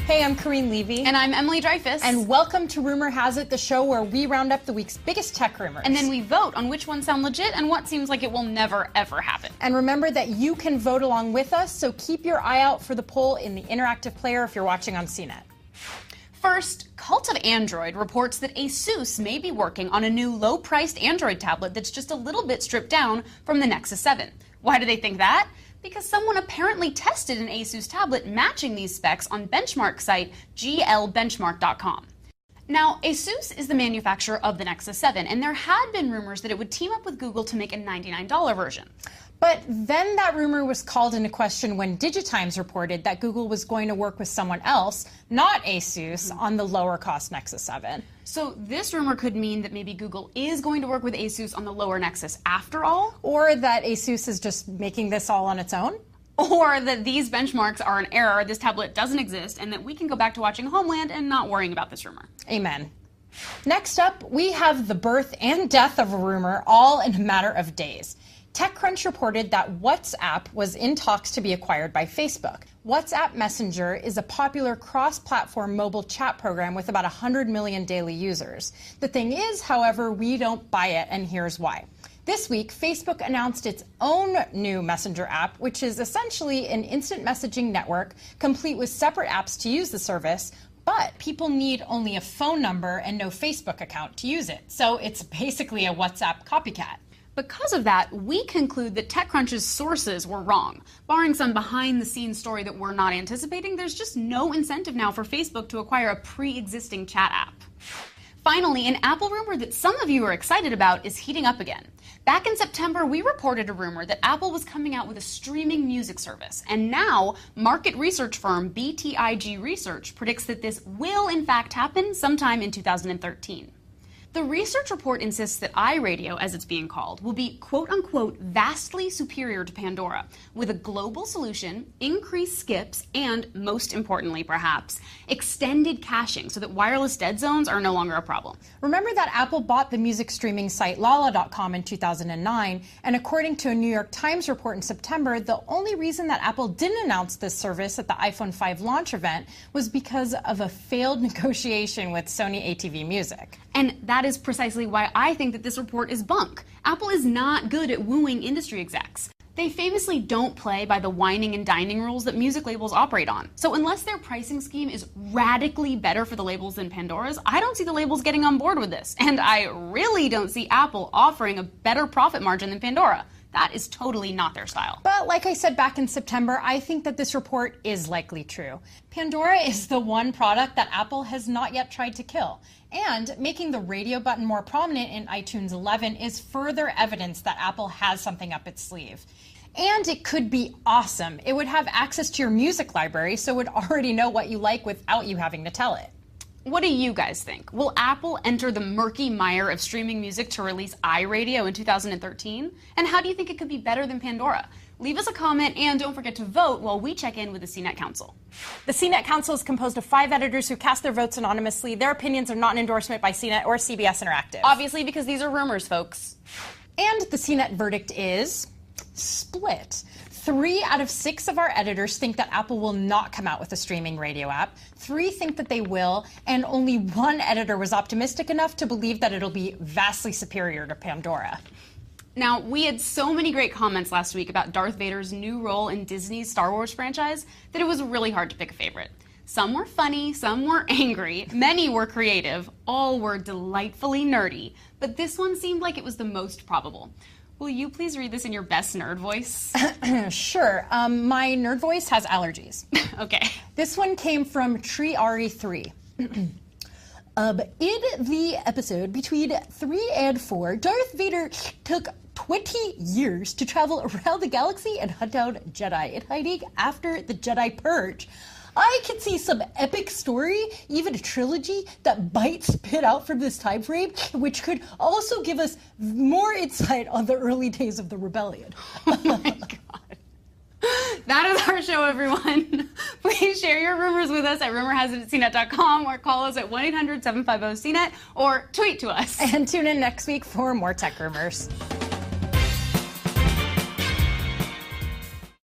Hey, I'm Corrine Levy. And I'm Emily Dreyfus. And welcome to Rumor Has It, the show where we round up the week's biggest tech rumors. And then we vote on which ones sound legit and what seems like it will never, ever happen. And remember that you can vote along with us, so keep your eye out for the poll in the interactive player if you're watching on CNET. First, Cult of Android reports that ASUS may be working on a new low-priced Android tablet that's just a little bit stripped down from the Nexus 7. Why do they think that? Because someone apparently tested an ASUS tablet matching these specs on benchmark site glbenchmark.com. Now, ASUS is the manufacturer of the Nexus 7, and there had been rumors that it would team up with Google to make a $99 version. But then that rumor was called into question when Digitimes reported that Google was going to work with someone else, not ASUS, on the lower-cost Nexus 7. So this rumor could mean that maybe Google is going to work with ASUS on the lower Nexus after all? Or that ASUS is just making this all on its own? Or that these benchmarks are an error, this tablet doesn't exist, and that we can go back to watching Homeland and not worrying about this rumor. Amen. Next up, we have the birth and death of a rumor all in a matter of days. TechCrunch reported that WhatsApp was in talks to be acquired by Facebook. WhatsApp Messenger is a popular cross-platform mobile chat program with about 100 million daily users. The thing is, however, we don't buy it, and here's why. This week, Facebook announced its own new Messenger app, which is essentially an instant messaging network complete with separate apps to use the service, but people need only a phone number and no Facebook account to use it. So it's basically a WhatsApp copycat. Because of that, we conclude that TechCrunch's sources were wrong. Barring some behind-the-scenes story that we're not anticipating, there's just no incentive now for Facebook to acquire a pre-existing chat app. Finally, an Apple rumor that some of you are excited about is heating up again. Back in September, we reported a rumor that Apple was coming out with a streaming music service, and now market research firm BTIG Research predicts that this will in fact happen sometime in 2013. The research report insists that iRadio, as it's being called, will be quote-unquote vastly superior to Pandora, with a global solution, increased skips, and, most importantly perhaps, extended caching so that wireless dead zones are no longer a problem. Remember that Apple bought the music streaming site Lala.com in 2009, and according to a New York Times report in September, the only reason that Apple didn't announce this service at the iPhone 5 launch event was because of a failed negotiation with Sony ATV Music. And that is precisely why I think that this report is bunk. Apple is not good at wooing industry execs. They famously don't play by the whining and dining rules that music labels operate on. So unless their pricing scheme is radically better for the labels than Pandora's, I don't see the labels getting on board with this. And I really don't see Apple offering a better profit margin than Pandora. That is totally not their style. But like I said back in September, I think that this report is likely true. Pandora is the one product that Apple has not yet tried to kill. And making the radio button more prominent in iTunes 11 is further evidence that Apple has something up its sleeve. And it could be awesome. It would have access to your music library, so it would already know what you like without you having to tell it. What do you guys think? Will Apple enter the murky mire of streaming music to release iRadio in 2013? And how do you think it could be better than Pandora? Leave us a comment and don't forget to vote while we check in with the CNET Council. The CNET Council is composed of 5 editors who cast their votes anonymously. Their opinions are not an endorsement by CNET or CBS Interactive. Obviously, because these are rumors, folks. And the CNET verdict is split. 3 out of 6 of our editors think that Apple will not come out with a streaming radio app. 3 think that they will, and only 1 editor was optimistic enough to believe that it'll be vastly superior to Pandora. Now, we had so many great comments last week about Darth Vader's new role in Disney's Star Wars franchise that it was really hard to pick a favorite. Some were funny, some were angry, many were creative, all were delightfully nerdy, but this one seemed like it was the most probable. Will you please read this in your best nerd voice? Sure. My nerd voice has allergies. Okay. This one came from Triari3. In the episode between 3 and 4, Darth Vader took 20 years to travel around the galaxy and hunt down Jedi in hiding after the Jedi Purge. I could see some epic story, even a trilogy, that might spit out from this time frame, which could also give us more insight on the early days of the rebellion. Oh my God. That is our show, everyone. Please share your rumors with us at rumorhasit@cnet.com or call us at 1-800-750-CNET or tweet to us. And tune in next week for more tech rumors.